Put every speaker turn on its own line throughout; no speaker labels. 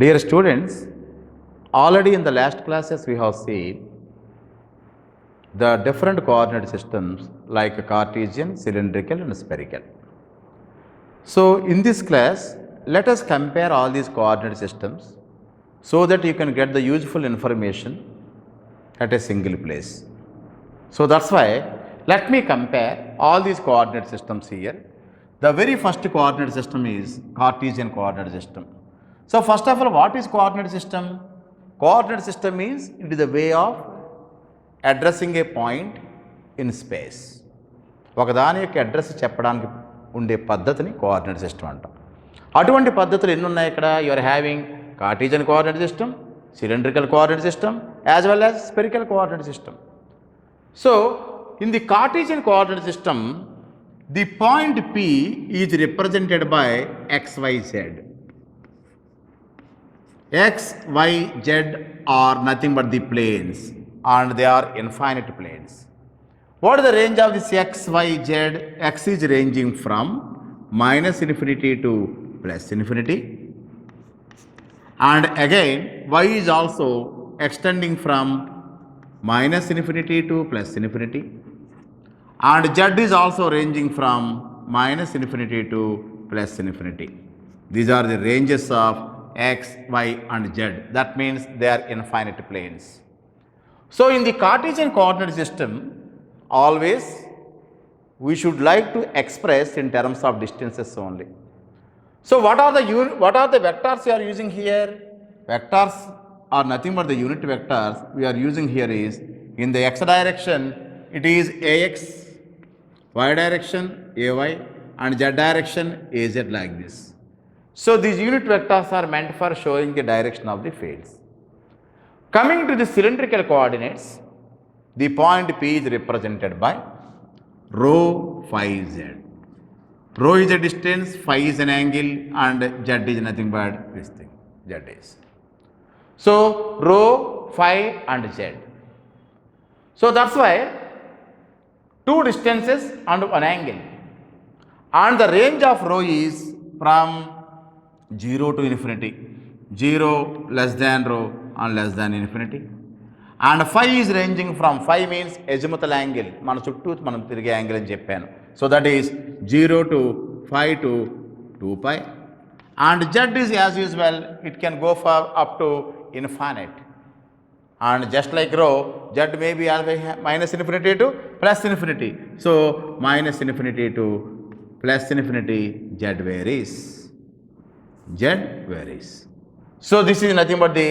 Dear students, already in the last classes we have seen the different coordinate systems like Cartesian, cylindrical and spherical. So in this class, let us compare all these coordinate systems so that you can get the useful information at a single place. So that's why let me compare all these coordinate systems here. The very first coordinate system is Cartesian coordinate system. So first of all, what is coordinate system? Coordinate system is it is a way of addressing a point in space. ఒకదాని యొక్క address చెప్పడానికి ఉండే పద్ధతిని coordinate system అంటాం. అటువంటి పద్ధతులు ఎన్ని ఉన్నాయి ఇక్కడ? You are having Cartesian coordinate system, cylindrical coordinate system as well as spherical coordinate system. So in the Cartesian coordinate system, the point P is represented by XYZ. XYZ are nothing but the planes and they are infinite planes. What is the range of this XYZ? X is ranging from minus infinity to plus infinity, and again y is also extending from minus infinity to plus infinity, and z is also ranging from minus infinity to plus infinity. These are the ranges of x, y and z. That means they are infinite planes. So in the Cartesian coordinate system, always we should like to express in terms of distances only. So what are the vectors we are using here? Vectors are nothing but the unit vectors we are using here is in the x direction it is ax, y direction ay and z direction az like this. So these unit vectors are meant for showing the direction of the fields. Coming to the cylindrical coordinates, the point P is represented by rho phi z. Rho is a distance, phi is an angle and z is nothing but this thing, z is. So rho, phi and z. So that's why two distances and one angle, and the range of rho is from 0 to infinity, 0 less than rho and less than infinity, and phi is ranging from, phi means azimuthal angle, మన చుట్టూ మనం తిరిగే angle అని చెప్పాను. So that is 0 to phi to 2 pi, and z is as usual, it can go for up to infinite, and just like rho, z may be always minus infinity to plus infinity. So minus infinity to plus infinity, z varies. So this is nothing but the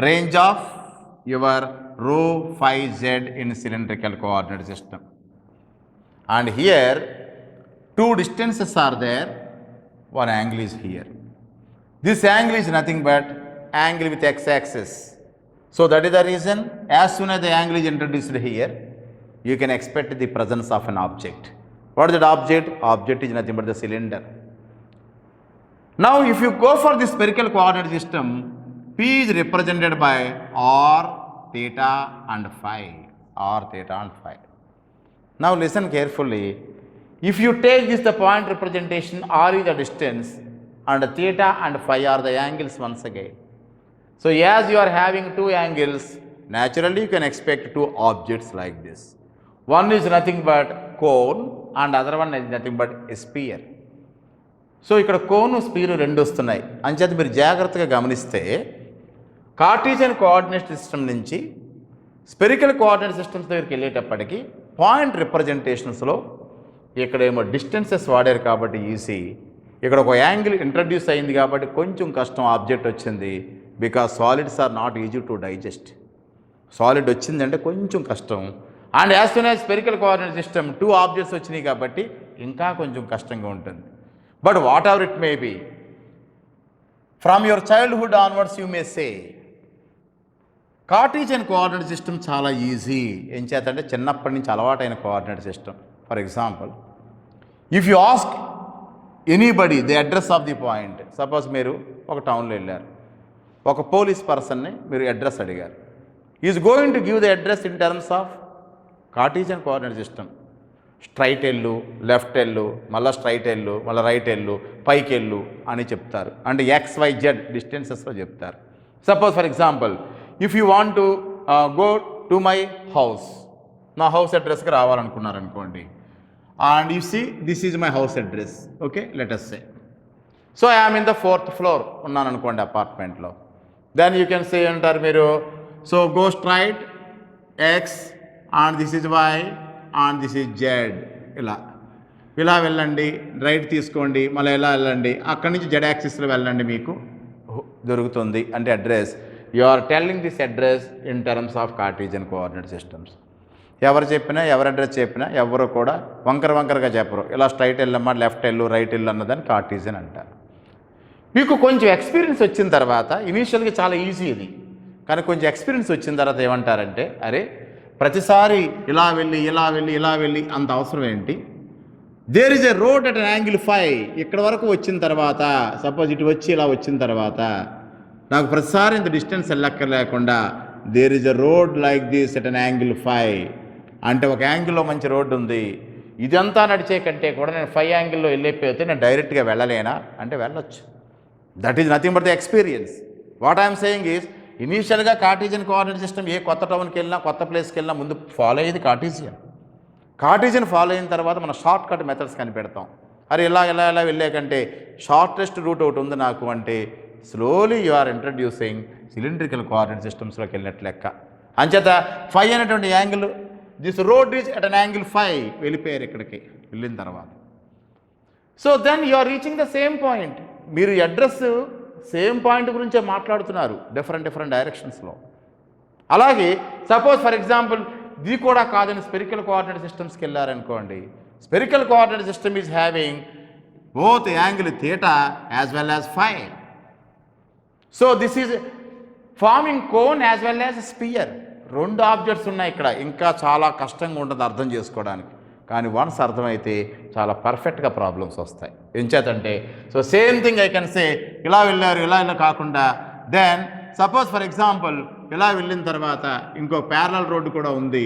range of your rho phi z in cylindrical coordinate system. And here two distances are there, one angle is here. This angle is nothing but angle with x-axis. So that is the reason as soon as the angle is introduced here, you can expect the presence of an object. What is that object? Object is nothing but the cylinder. Now if you go for the spherical coordinate system, P is represented by r, theta and phi. R, theta and phi. Now listen carefully. If you take this the point representation, r is the distance and theta and phi are the angles once again. So as you are having two angles, naturally you can expect two objects like this. One is nothing but cone and other one is nothing but a sphere. So ఇక్కడ కోను స్పీరు రెండు వస్తున్నాయి. అంచేత మీరు జాగ్రత్తగా గమనిస్తే Cartesian coordinate system నుంచి spherical coordinate systems దగ్గరికి వెళ్ళేటప్పటికి పాయింట్ రిప్రజెంటేషన్స్లో ఇక్కడేమో డిస్టెన్సెస్ వాడారు కాబట్టి ఈజీ, ఇక్కడ ఒక యాంగిల్ ఇంట్రడ్యూస్ అయింది కాబట్టి కొంచెం కష్టం ఆబ్జెక్ట్ వచ్చింది. Because solids are not easy to digest. Solid వచ్చిందంటే కొంచెం కష్టం. And as soon as spherical coordinate system two objects వచ్చినాయి కాబట్టి ఇంకా కొంచెం కష్టంగా ఉంటుంది. But whatever it may be, from your childhood onwards you may say, Cartesian coordinate system చాలా ఈజీ. ఏం చేతంటే చిన్నప్పటి నుంచి అలవాటైన coordinate system. For example, if you ask anybody the address of the point, suppose మీరు ఒక టౌన్లో వెళ్ళారు, ఒక పోలీస్ పర్సన్ని మీరు అడ్రస్ అడిగారు, is going to give the address in terms of Cartesian coordinate system. Straight వెళ్ళు, లెఫ్ట్ వెళ్ళు, మళ్ళీ స్ట్రైట్ వెళ్ళు, మళ్ళీ రైట్ వెళ్ళు, పైకి వెళ్ళు అని చెప్తారు. అంటే XYZ డిస్టెన్సెస్లో చెప్తారు. Suppose for example, if you want to go to my house, నా హౌస్ అడ్రస్కి రావాలనుకున్నారనుకోండి, and you see this is my house address. Okay, let us say. So I'm in the 4th floor ఉన్నాను అనుకోండి అపార్ట్మెంట్లో. Then you can say అంటారు మీరు, so go straight X and this is Y and this is Z. ఇలా వెళ్ళండి, right తీసుకోండి, మళ్ళీ ఇలా వెళ్ళండి, అక్కడి నుంచి జెడ్ యాక్సిస్లో వెళ్ళండి, మీకు దొరుకుతుంది. అంటే address, you are telling this address in terms of Cartesian coordinate systems. ఎవరు చెప్పినా, ఎవరి అడ్రస్ చెప్పినా ఎవరు కూడా వంకరగా చెప్పరు. ఇలా స్ట్రైట్ వెళ్ళమ్మా, లెఫ్ట్ వెళ్ళు, రైట్ వెళ్ళు అన్నదాన్ని కార్టీజియన్ అంటారు. మీకు కొంచెం ఎక్స్పీరియన్స్ వచ్చిన తర్వాత, ఇనీషియల్గా చాలా ఈజీ ఇది, కానీ కొంచెం ఎక్స్పీరియన్స్ వచ్చిన తర్వాత ఏమంటారంటే, అరే ప్రతిసారి ఇలా వెళ్ళి అంత అవసరం ఏంటి? There is a road at an angle 5. ఇక్కడ వరకు వచ్చిన తర్వాత, సపోజ్ ఇటు వచ్చి ఇలా వచ్చిన తర్వాత, నాకు ప్రతిసారి ఇంత డిస్టెన్స్ వెళ్ళక్కర్లేకుండా there is a road like this at an angle 5. అంటే ఒక యాంగిల్లో మంచి రోడ్డు ఉంది, ఇదంతా నడిచే కంటే కూడా నేను 5 యాంగిల్లో వెళ్ళిపోతే నేను డైరెక్ట్గా వెళ్ళలేనా అంటే వెళ్ళొచ్చు. That is nothing but the experience. What I'm saying is, ఇనీషియల్గా కార్టీజియన్ కోఆర్డినేట్ సిస్టమ్ ఏ కొత్త టౌన్కి వెళ్ళినా, కొత్త ప్లేస్కి వెళ్ళినా ముందు ఫాలో అయ్యేది కార్టీజియన్ ఫాలో అయిన తర్వాత మన షార్ట్ కట్ మెథడ్స్ కనిపెడతాం. అరే ఇలా వెళ్ళే కంటే షార్టెస్ట్ రూట్ ఒకటి ఉంది నాకు అంటే, slowly you are introducing cylindrical coordinate సిస్టమ్స్లోకి వెళ్ళినట్లు లెక్క. అంచేత 5 అనేటువంటి angle, this rod is at an angle 5 వెళ్ళిపోయారు ఇక్కడికి వెళ్ళిన తర్వాత. So then you are reaching the same point. మీరు అడ్రస్ సేమ్ పాయింట్ గురించే మాట్లాడుతున్నారు డిఫరెంట్ డైరెక్షన్స్లో. అలాగే సపోజ్ ఫర్ ఎగ్జాంపుల్ ఇది కూడా కాదని స్పెరికల్ కోఆర్డినేట్ సిస్టమ్స్కి వెళ్ళారనుకోండి. Spherical coordinate system is having both angle theta as well as 5. So this is forming cone as well as sphere. 2 objects ఉన్నాయి ఇక్కడ. ఇంకా చాలా కష్టంగా ఉంటుంది అర్థం చేసుకోవడానికి, కానీ వన్స్ అర్థమైతే చాలా పర్ఫెక్ట్గా ప్రాబ్లమ్స్ వస్తాయి. ఎంచేతంటే, so same thing I can say, ఇలా వెళ్ళారు, ఇలా కాకుండా దెన్ సపోజ్ ఫర్ ఎగ్జాంపుల్ ఇలా వెళ్ళిన తర్వాత ఇంకో ప్యారలల్ రోడ్డు కూడా ఉంది.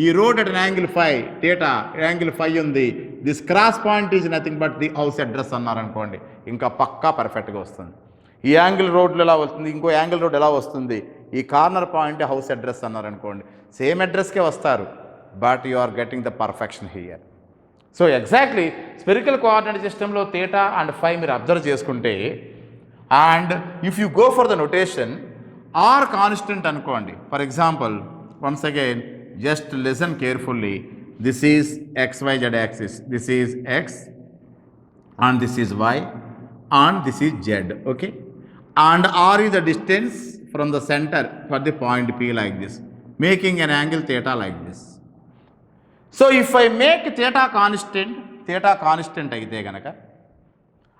ఈ road at an angle 5 theta angle 5 ఉంది. This cross point is nothing but the house address అన్నారనుకోండి, ఇంకా పక్కా పర్ఫెక్ట్గా వస్తుంది. ఈ యాంగిల్ రోడ్లు ఎలా వస్తుంది, ఇంకో యాంగిల్ రోడ్ ఎలా వస్తుంది, ఈ కార్నర్ పాయింట్ హౌస్ అడ్రస్ అన్నారనుకోండి, సేమ్ అడ్రస్కే వస్తారు, but you are getting the perfection here. So exactly spherical coordinate సిస్టంలో థీటా అండ్ 5 మీరు అబ్జర్వ్ చేసుకుంటే, and if you go for the notation r constant అనుకోండి. For example once again just listen carefully, this is XYZ axis, this is X and this is Y and this is Z. Okay, and R is the distance from the center for the point P like this, making an angle theta like this. So if I make theta constant అయితే గనక,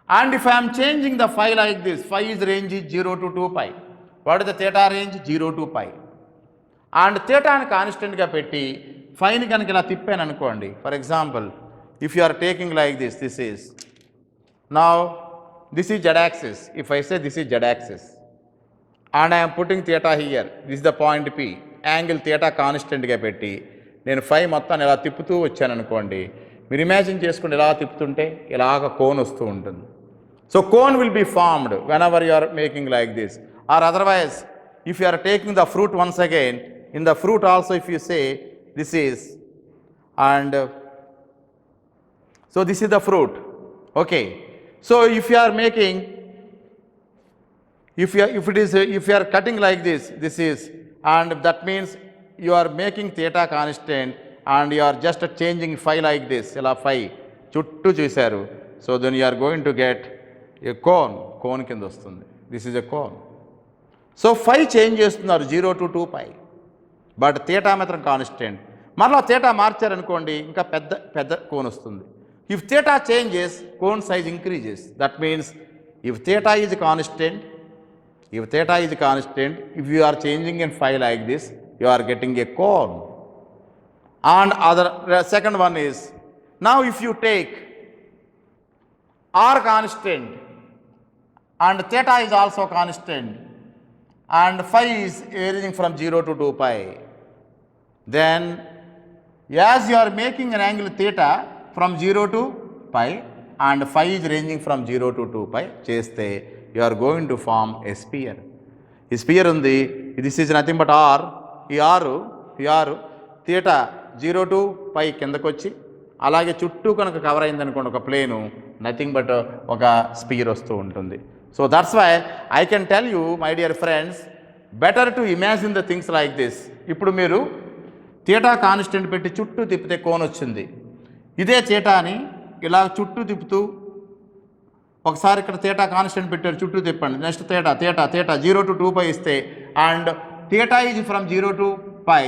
and if I am changing the phi like this, phi is range is 0 to 2 pi. What is the theta range? 0 to pi. And theta అని కాన్స్టెంట్గా పెట్టి phi ని కనుక ఇలా తిప్పాను అనుకోండి. For example if you are taking like this, this is now this is Z axis. If I say this is Z axis and I am putting theta here, this is the point P, angle theta కాన్స్టెంట్గా పెట్టి నేను 5 మొత్తాన్ని ఇలా తిప్పుతూ వచ్చాను అనుకోండి. మీరు imagine చేసుకోండి, ఇలా తిప్పుతుంటే ఇలాగ కోన్ వస్తూ ఉంటుంది. So cone will be formed whenever you are making like this, or otherwise if you are taking the fruit once again, in the fruit also if you say this is, and so this is the fruit. Okay, so if you are making, if you are cutting like this, this is, and that means you are making theta constant and you are just changing phi like this, ఇలా phi చుట్టూ చూశారు. So then you are going to get a cone కింద వస్తుంది. this is a cone. So phi change చేస్తున్నారు 0 to 2 pi, but theta మాత్రం constant. మరలా theta మార్చారనుకోండి, ఇంకా పెద్ద కోన్ వస్తుంది. If theta changes, cone size increases. That means if theta is constant, if you are changing in phi like this, you are getting a cone. And second one is, now if you take r constant and theta is also constant and phi is varying from 0 to 2 pi, then as you are making an angle theta from 0 to pi and phi is ranging from 0 to 2π చేస్తే you are going to form a sphere. ఈ sphere ఉంది, this is nothing but R. ఈ ఆరు theta 0 to π కిందకు వచ్చి అలాగే చుట్టూ కనుక కవర్ అయింది అనుకోండి ఒక ప్లేను, నథింగ్ బట్ ఒక స్పియర్ వస్తూ ఉంటుంది. So that's why I can tell you my dear friends, better to imagine the things like this. ఇప్పుడు మీరు థీటా కాన్స్టెంట్ పెట్టి చుట్టూ తిప్పితే కోన్ వచ్చింది. ఇదే థీటాని ఇలా చుట్టూ తిప్పుతూ ఒకసారి ఇక్కడ థీటా కాన్స్టెంట్ పెట్టారు, చుట్టూ తిప్పండి. నెక్స్ట్ థీటా 0 to 2π ఇస్తే and theta is from 0 to π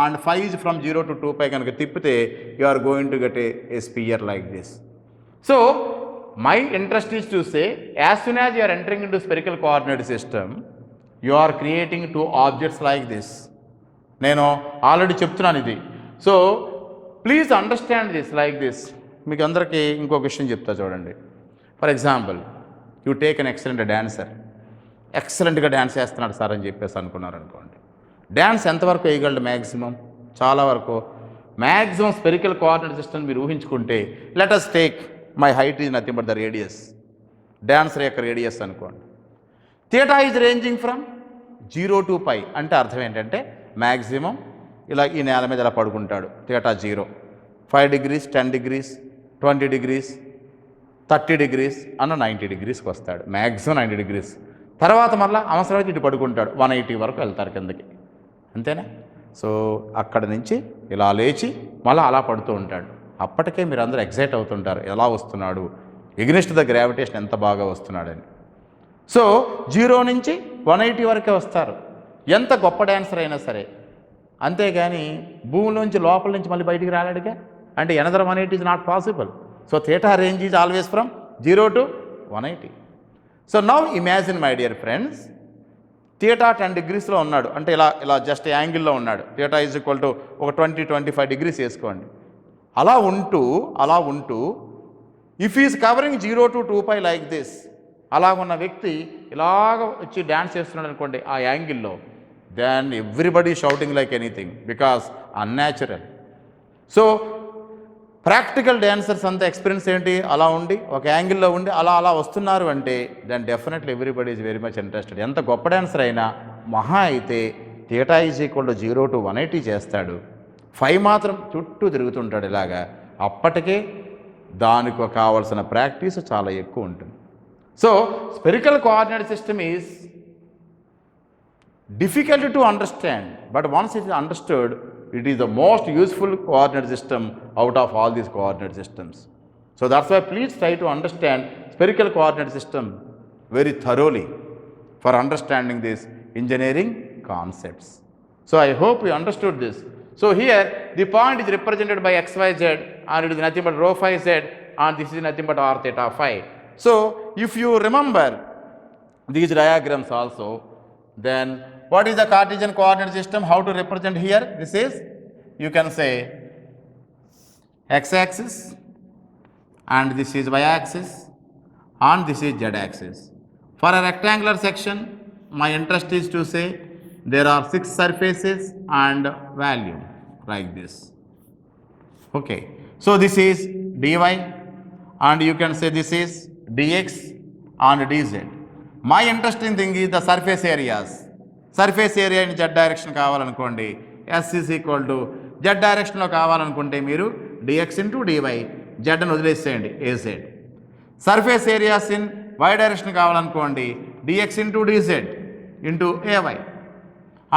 and phi is from 0 to 2π కనుక తిప్పితే you are going to get a sphere like this. So my interest is to say as soon as you are entering into spherical coordinate system you are creating 2 objects like this. నేను already చెప్తున్నాను ఇది. So please understand this like this. మీకు అందరికీ ఇంకొక విషయం చెప్తా చూడండి. For example, you take an excellent dancer. ఎక్సలెంట్గా డ్యాన్స్ చేస్తున్నాడు సార్ అని చెప్పేసి అనుకున్నారు అనుకోండి. డ్యాన్స్ ఎంతవరకు వేయగలడు? మ్యాక్సిమం చాలా వరకు మ్యాక్సిమం స్పెరికల్ కోఆర్డినేట్ సిస్టమ్ మీరు ఊహించుకుంటే, let us take my height is nothing but the radius, dancer యొక్క రేడియస్ అనుకోండి. Theta is ranging from 0 to π అంటే అర్థం ఏంటంటే మ్యాక్సిమం ఇలా ఈ నేల మీద ఇలా పడుకుంటాడు. Theta 0, 5 degrees, 10 degrees, 20 degrees, 30 degrees అన్న 90 degreesకి వస్తాడు. Maximum 90 degrees. తర్వాత మళ్ళీ అవసరమైతే ఇటు పడుకుంటాడు, 180 వరకు వెళ్తారు కిందకి, అంతేనా? సో అక్కడ నుంచి ఇలా లేచి మళ్ళీ అలా పడుతూ ఉంటాడు. అప్పటికే మీరు అందరూ ఎగ్జైట్ అవుతుంటారు, ఎలా వస్తున్నాడు, ఎగ్నెస్ట్ ద గ్రావిటేషన్ ఎంత బాగా వస్తున్నాడని. సో 0 నుంచి 180 వరకే వస్తారు, ఎంత గొప్ప డ్యాన్సర్ అయినా సరే. అంతేగాని భూమిలోంచి లోపల నుంచి మళ్ళీ బయటికి రాలేడుగా, అంటే another 180 is not possible. So theta range is always from 0 to 180. So now imagine my dear friends, theta 10 degreesలో ఉన్నాడు, అంటే ఇలా జస్ట్ యాంగిల్లో ఉన్నాడు. థీటా ఈజ్ ఈక్వల్ టు ఒక 20-25 degrees వేసుకోండి. అలా ఉంటూ if is covering 0 to 2π like this, అలాగున్న వ్యక్తి ఇలాగ వచ్చి డ్యాన్స్ చేస్తున్నాడు అనుకోండి ఆ యాంగిల్లో, then everybody shouting like anything because unnatural. So practical dancers అంత ఎక్స్పీరియన్స్ ఏంటి, అలా ఉండి ఒక యాంగిల్లో ఉండి అలా వస్తున్నారు అంటే then definitely everybody is very much interested. ఎంత గొప్ప డాన్సర్ అయినా మహా అయితే theta is equal to 0 to 180 చేస్తాడు, 5 మాత్రం చుట్టూ తిరుగుతుంటాడు ఇలాగా. అప్పటికే దానికి కావాల్సిన ప్రాక్టీస్ చాలా ఎక్కువ ఉంటుంది. So spherical coordinate system is difficult to understand, but once it is understood, it is the most useful coordinate system out of all these coordinate systems. So that's why please try to understand spherical coordinate system very thoroughly for understanding these engineering concepts. So I hope you understood this. So here the point is represented by xyz and it is nothing but rho phi z and this is nothing but r theta phi. So if you remember these diagrams also, then what is the Cartesian coordinate system? How to represent here? This is, you can say x-axis and this is y-axis and this is z-axis. For a rectangular section, my interest is to say there are 6 surfaces and value like this. Okay, so this is dy and you can say this is dx and dz. My interesting thing is the surface areas. Surface area in z direction కావాలనుకోండి, s is equal to z డైరెక్షన్లో కావాలనుకుంటే మీరు dx into dy, z అని వదిలేసేయండి a z. Surface areas in y direction కావాలనుకోండి, dx into dz into a y.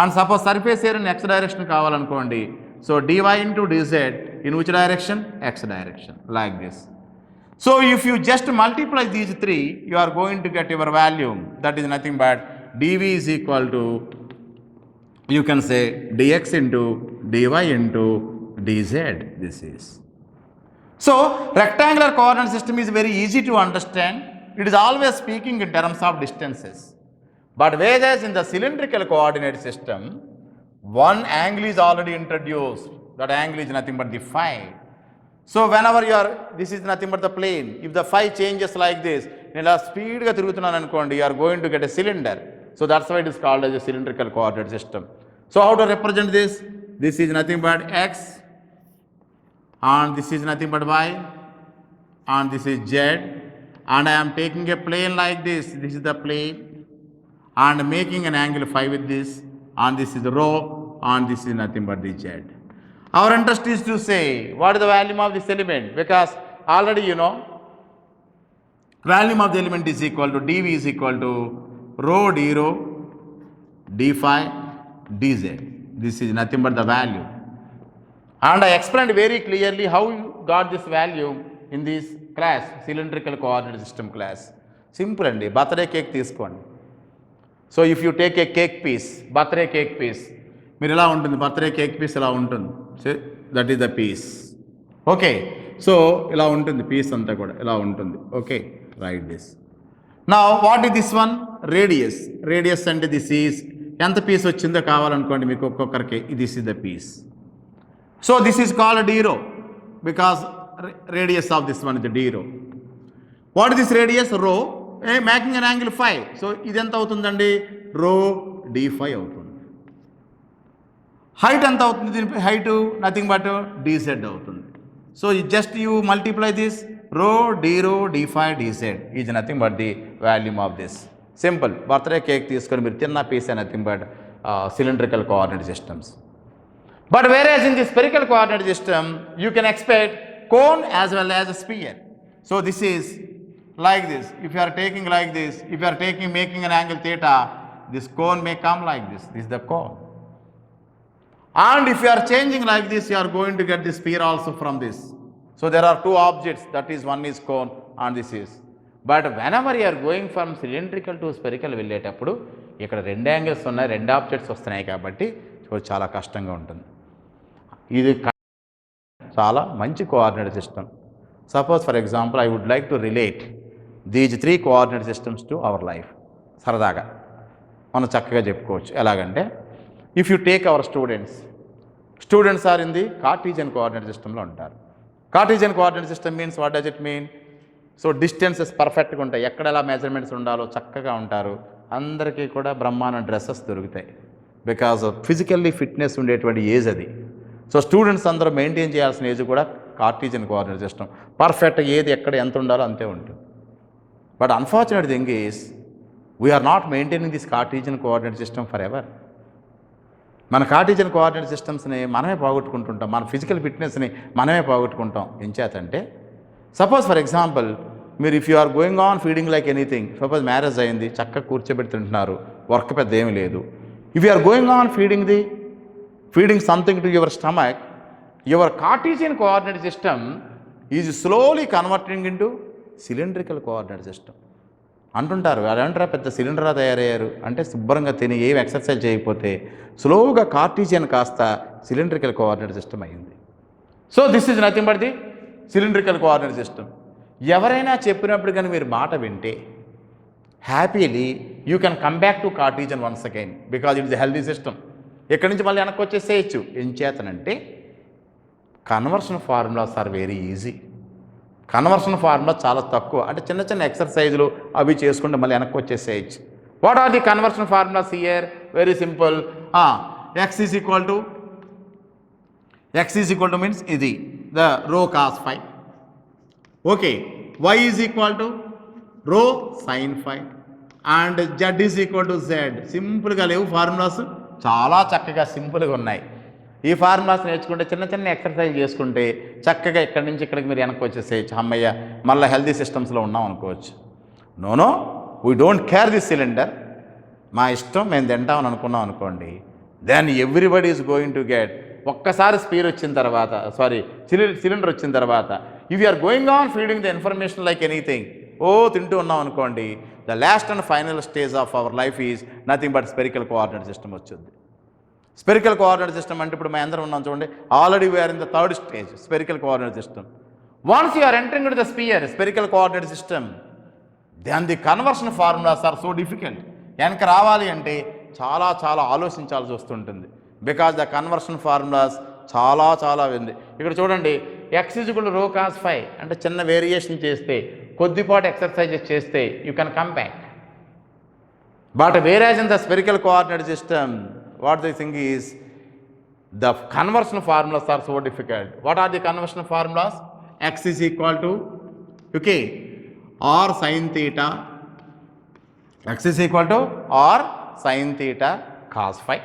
And suppose surface area in x direction కావాలనుకోండి, so dy into dz in which direction, x direction, like this. So if you just multiply these 3, you are going to get your value, that is nothing but dv is equal to, you can say dx into dy into dz. This is. So rectangular coordinate system is very easy to understand. It is always speaking in terms of distances. But whereas in the cylindrical coordinate system, one angle is already introduced. That angle is nothing but the phi. So whenever you are, this is nothing but the plane. If the phi changes like this, nela speed ga tirugutunnan anukondi, you are going to get a cylinder. So that's why it is called as a cylindrical coordinate system. So how to represent this? This is nothing but x and this is nothing but y, and this is z, and I am taking a plane like this is the plane, and making an angle phi with this, and this is rho, and this is nothing but the z. Our interest is to say what is the volume of this element, because already you know volume of the element is equal to dv is equal to rho d rho d phi dz. This is nothing but the value. And I explained very clearly how you got this value in this class, cylindrical coordinate system class. Simple and birthday cake తీసుకోండి. So if you take a cake piece, birthday cake piece, మీరు ఎలా ఉంటుంది birthday cake piece ఇలా ఉంటుంది. So that is the piece. Okay, so ఇలా ఉంటుంది piece అంతా కూడా ఇలా ఉంటుంది. Okay, write this. నా what is this one? Radius. Radius అంటే దిస్ ఈజ్ ఎంత పీస్ వచ్చిందో కావాలనుకోండి మీకు ఒక్కొక్కరికి. This is the piece. So this is called d rho because radius of this one is the d rho. What is this radius? Rho. Making an angle phi. So ఇది ఎంత అవుతుందండి? rho d phi అవుతుంది. Height ఎంత అవుతుంది దీని height? Nothing but dz అవుతుంది. So just you multiply this rho d phi dz is nothing but the volume of this. Simple. Birthday cake తీసుకొని మీరు తిన్న piece nothing but cylindrical coordinate systems. But whereas in the spherical coordinate system, you can expect cone as well as a sphere. So this is like this. If you are taking like this, if you are making an angle theta, this cone may come like this. This is the cone. And if you are changing like this, you are going to get the sphere also from this. So there are two objects. That is, one is cone and this is. But whenever you are going from cylindrical to spherical వెళ్ళేటప్పుడు ఇక్కడ రెండు angles ఉన్నాయి, రెండు objects వస్తున్నాయి కాబట్టి చాలా కష్టంగా ఉంటుంది. ఇది చాలా మంచి coordinate system. Suppose for example I would like to relate these 3 coordinate systems to our life. సరదాగా మనం చక్కగా చెప్పుకోవచ్చు. ఎలాగంటే if you take our students are in the Cartesian coordinate సిస్టంలో ఉంటారు. Cartesian coordinate system means what does it mean? So distances పర్ఫెక్ట్గా ఉంటాయి, ఎక్కడ ఎలా మెజర్మెంట్స్ ఉండాలో చక్కగా ఉంటారు. అందరికీ కూడా బ్రహ్మాండ డ్రెస్సెస్ దొరుకుతాయి బికాజ్ ఫిజికల్లీ ఫిట్నెస్ ఉండేటువంటి ఏజ్ అది. సో స్టూడెంట్స్ అందరూ మెయింటైన్ చేయాల్సిన ఏజ్ కూడా కార్టీజియన్ కోఆర్డినేట్ సిస్టమ్. పర్ఫెక్ట్ ఏది ఎక్కడ ఎంత ఉండాలో అంతే ఉంటుంది. But unfortunate thing is we are not maintaining this Cartesian coordinate system forever. మన కార్టీజియన్ కోఆర్డినేట్ సిస్టమ్స్ని మనమే పోగొట్టుకుంటుంటాం, మన ఫిజికల్ ఫిట్నెస్ని మనమే పోగొట్టుకుంటాం. ఏం చేతంటే సపోజ్ ఫర్ ఎగ్జాంపుల్ మీరు if you are going on feeding like anything, suppose marriage అయింది, చక్కగా కూర్చోబెట్టి తింటున్నారు, వర్క్ పెద్ద ఏమీ లేదు. If you are going on feeding something to your stomach, your Cartesian coordinate system is slowly converting into cylindrical coordinate system. అంటుంటారు అదంటారా పెద్ద సిలిండరా తయారయ్యారు అంటే శుభ్రంగా తిని ఏం ఎక్సర్సైజ్ చేయకపోతే స్లోగా కార్టీజియన్ కాస్త సిలిండ్రికల్ కోఆర్డినేట్ సిస్టమ్ అయింది. So this is nothing but the cylindrical coordinate system. ఎవరైనా చెప్పినప్పుడు కానీ మీరు మాట వింటే happily you can come back to Cartesian once again because it is a healthy system. ఎక్కడి నుంచి మళ్ళీ వెనక్కి వచ్చేసేయచ్చు. ఏం చేతనంటే conversion formulas are very easy. Conversion formula చాలా తక్కువ, అంటే చిన్న చిన్న ఎక్సర్సైజులు అవి చేసుకుంటే మళ్ళీ వెనక్కి వచ్చేసేయచ్చు. What are the conversion formulas here? Very simple. X is equal to means ఇది the rho cos phi. Okay, y is equal to rho sine phi and z is equal to z. సింపుల్గా లేవు formulas, చాలా చక్కగా సింపుల్గా ఉన్నాయి. ఈ formulas నేర్చుకుంటే చిన్న చిన్న ఎక్సర్సైజ్ చేసుకుంటే చక్కగా ఇక్కడి నుంచి ఇక్కడికి మీరు వెనక్కి వచ్చేసేయచ్చు. అమ్మయ్య మళ్ళీ హెల్దీ సిస్టమ్స్లో ఉన్నాం అనుకోవచ్చు. No we don't care this cylinder. మా ఇష్టం మేము తింటామని అనుకున్నాం అనుకోండి, then everybody is going to get. ఒక్కసారి స్పీడ్ వచ్చిన తర్వాత సిలిండర్ వచ్చిన తర్వాత if you are going on feeding the information like anything, తింటూ ఉన్నాం అనుకోండి, the last and final stage of our life is nothing but spherical coordinate system వచ్చింది. Spherical coordinate system అంటే ఇప్పుడు మేము అందరం ఉన్నాం చూడండి, already we are in the third stage spherical coordinate system. Once you are entering in the spherical coordinate system, then the conversion formulas are so difficult. వెనక రావాలి అంటే చాలా చాలా ఆలోచించాల్సి వస్తుంటుంది బికాజ్ ద కన్వర్షన్ ఫార్ములాస్ చాలా ఉంది. ఇక్కడ చూడండి, ఎక్స్ ఈజ్ రో కాస్ ఫై అంటే చిన్న వేరియేషన్ చేస్తే, కొద్దిపాటు ఎక్సర్సైజెస్ చేస్తే you can come back. But whereas in the spherical coordinate system what the thing is The conversion formulas are so difficult. What are the conversion formulas? X is equal to, okay, r sin theta. X is equal to r sin theta cos phi.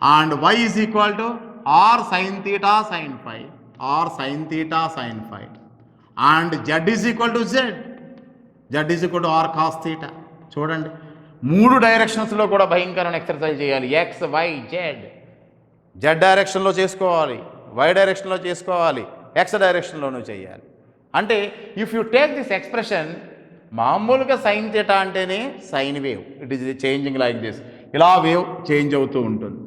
And y is equal to r sin theta sin phi, r sin theta sin phi. And z is equal to z, z is equal to r cos theta. చూడండి, 3 డైరెక్షన్స్లో కూడా భయంకరమైన exercise చేయాలి. X, why, Z. Z డైరెక్షన్లో చేసుకోవాలి, why డైరెక్షన్లో చేసుకోవాలి, X డైరెక్షన్లోనూ చేయాలి. అంటే if you take this expression, మామూలుగా సైన్ థీటా అంటేనే sine wave, it is changing like this, ఇలా వేవ్ చేంజ్ అవుతూ ఉంటుంది.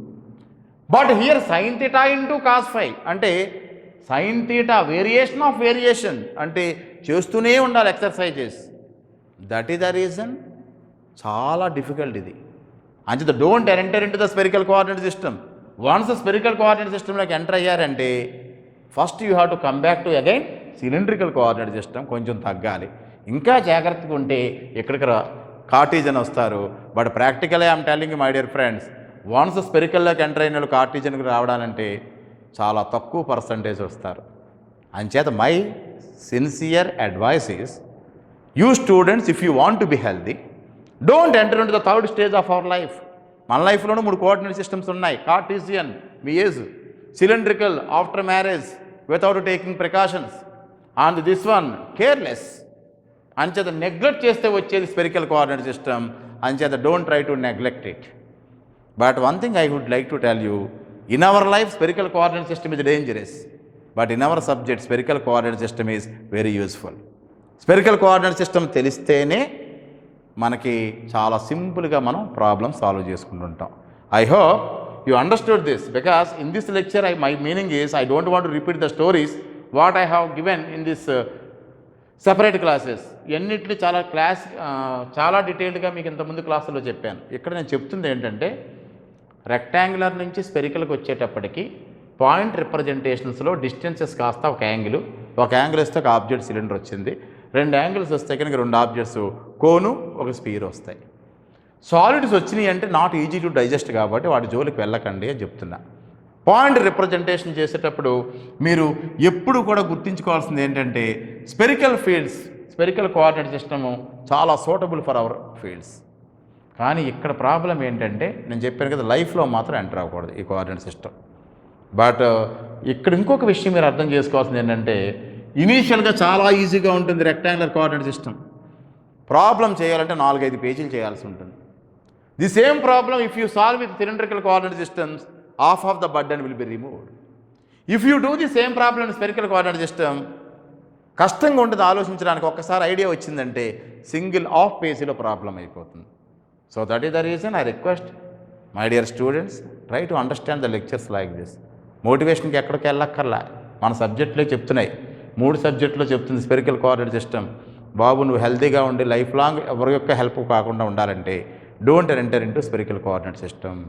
But here sine theta into cos phi అంటే sine theta variation of variation, అంటే చేస్తూనే ఉండాలి exercises. That is the reason చాలా డిఫికల్ట్ ఇది. అంచేత don't enter into the spherical coordinate system. Once spherical coordinate సిస్టంలోకి ఎంటర్ అయ్యారంటే first you have to come back to again cylindrical coordinate system. కొంచెం తగ్గాలి, ఇంకా జాగ్రత్తగా ఉంటే ఇక్కడికి కార్టీజన్ వస్తారు. But practically I'm telling my dear friends, once స్పెరికల్లోకి ఎంటర్ అయిన వాళ్ళు కార్టీజన్కి రావడాలంటే చాలా తక్కువ పర్సంటేజ్ వస్తారు. అంచేత my sincere advice is, you students, if you want to be healthy, don't enter into the third stage of our life. మన లైఫ్లోనూ 3 కోఆర్డినేట్ సిస్టమ్స్ ఉన్నాయి. కార్టీసియన్ మీ age, cylindrical after marriage without taking precautions, and this one careless. అంచేత neglect చేస్తే వచ్చేది spherical coordinate system. అంచేత don't try to neglect it. But one thing I would like to tell you, in our life spherical coordinate system is dangerous, but in our subject spherical coordinate system is very useful. Spherical coordinate system తెలిస్తేనే మనకి చాలా సింపుల్గా మనం problem solve చేసుకుంటుంటాం. I hope you understood this, because in this lecture my meaning is I don't want to repeat the stories what I have given in this separate classes. ఎన్నిటిని చాలా డీటెయిల్డ్గా మీకు ఇంతకుముందు క్లాసుల్లో చెప్పాను. ఇక్కడ నేను చెప్తుంది ఏంటంటే, రెక్టాంగులర్ నుంచి స్పెరికల్కి వచ్చేటప్పటికి పాయింట్ రిప్రజెంటేషన్స్లో డిస్టెన్సెస్ కాస్త ఒక యాంగిల్ వస్తే ఒక ఆబ్జెక్ట్ సిలిండర్ వచ్చింది. 2 యాంగిల్స్ వస్తే కనుక 2 ఆబ్జెక్ట్స్ కోను ఒక స్పీర్ వస్తాయి. సాలిడ్స్ వచ్చినాయి అంటే నాట్ ఈజీ టు డైజెస్ట్ కాబట్టి వాటి జోలికి వెళ్ళకండి అని చెప్తున్నా. పాయింట్ రిప్రజెంటేషన్ చేసేటప్పుడు మీరు ఎప్పుడు కూడా గుర్తుంచుకోవాల్సింది ఏంటంటే, స్పెరికల్ కోఆర్డినేట్ సిస్టము చాలా సూటబుల్ ఫర్ అవర్ ఫీల్డ్స్. కానీ ఇక్కడ ప్రాబ్లం ఏంటంటే, నేను చెప్పాను కదా, లైఫ్లో మాత్రం ఎంటర్ అవ్వకూడదు ఈ కోఆర్డినేట్ సిస్టమ్. బట్ ఇక్కడ ఇంకొక విషయం మీరు అర్థం చేసుకోవాల్సింది ఏంటంటే, ఇనీషియల్గా చాలా ఈజీగా ఉంటుంది రెక్టాంగులర్ కోఆర్డినేట్ సిస్టమ్. ప్రాబ్లం చేయాలంటే 4-5 పేజీలు చేయాల్సి ఉంటుంది. The same problem if you solve with cylindrical coordinate systems, half of the burden will be removed. If you do the same problem in spherical coordinate system, కష్టంగా ఉంటుంది ఆలోచించడానికి. ఒక్కసారి idea వచ్చిందంటే single half పేజీలో ప్రాబ్లం అయిపోతుంది. So that is the reason I request my dear students, try to understand the lectures like this. మోటివేషన్కి ఎక్కడికి వెళ్ళక్కర్లా, మన సబ్జెక్టులే చెప్తున్నాయి. 3 సబ్జెక్టులో చెప్తుంది స్పెరికల్ కోఆర్డినేట్ సిస్టమ్. బాబు నువ్వు హెల్తీగా ఉండి లైఫ్ లాంగ్ ఎవరి యొక్క హెల్ప్ కాకుండా ఉండాలంటే don't enter into spherical coordinate system.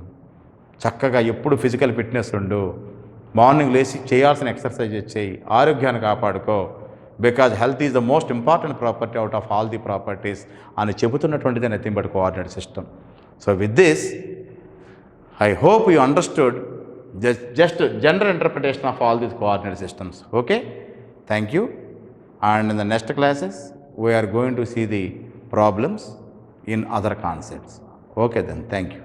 చక్కగా ఎప్పుడు ఫిజికల్ ఫిట్నెస్ ఉండు, మార్నింగ్ లేచి చేయాల్సిన ఎక్సర్సైజెస్ చేయి, ఆరోగ్యాన్ని కాపాడుకో. Because health is the most important property out of all the properties అని చెబుతున్నటువంటిది nothing but coordinate system. So with this I hope you understood just general interpretation of all these coordinate systems. Okay, thank you. And in the next classes we are going to see the problems in other concepts. Okay then, thank you.